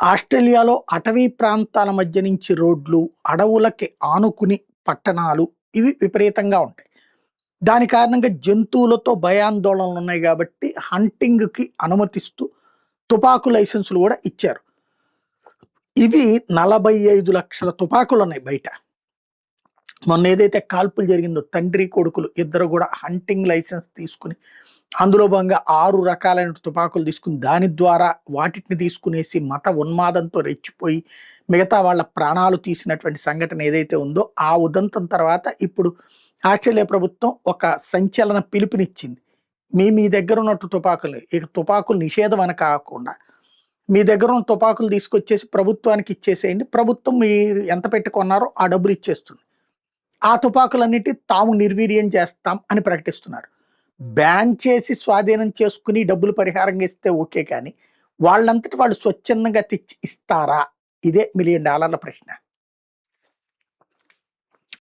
ఆస్ట్రేలియాలో అటవీ ప్రాంతాల మధ్య నుంచి రోడ్లు, అడవులకి ఆనుకుని పట్టణాలు ఇవి విపరీతంగా ఉంటాయి. దాని కారణంగా జంతువులతో భయాందోళనలు ఉన్నాయి గాబట్టి హంటింగ్‌కి అనుమతిస్తూ తుపాకు లైసెన్సులు గూడా ఇచ్చారు. ఇవి 45,00,000 తుపాకులున్నాయి బయట. మొన్న ఏదైతే కాల్పులు జరిగిందో తండ్రి, కొడుకులు ఇద్దరు గూడా హంటింగ్ లైసెన్స్ తీసుకొని, అందులో భాగంగా 6 రకాలైన తుపాకులు తీసుకొని, దాని ద్వారా వాటిని తీసుకునేసి మత ఉన్మాదంతో రెచ్చిపోయి, మిగతా వాళ్ళ ప్రాణాలు తీసినటువంటి సంఘటన ఏదైతే ఉందో, ఆ ఉదంతం తర్వాత ఇప్పుడు ఆస్ట్రేలియా ప్రభుత్వం ఒక సంచలన పిలుపునిచ్చింది. మీ దగ్గర ఉన్నట్టు తుపాకులు ఇక తుపాకులు నిషేధం అని కాకుండా, మీ దగ్గర ఉన్న తుపాకులు తీసుకొచ్చేసి ప్రభుత్వానికి ఇచ్చేసేయండి. ప్రభుత్వం మీరు ఎంత పెట్టి కొన్నారో ఆ డబ్బులు ఇచ్చేస్తుంది. ఆ తుపాకులన్నిటి తాము నిర్వీర్యం చేస్తాం అని ప్రకటిస్తున్నారు. బ్యాన్ చేసి స్వాధీనం చేసుకుని డబ్బులు పరిహారంగా ఇస్తే ఓకే కానీ, వాళ్ళంతట వాళ్ళు స్వచ్ఛందంగా తెచ్చి ఇస్తారా? ఇదే $1,000,000 ప్రశ్న.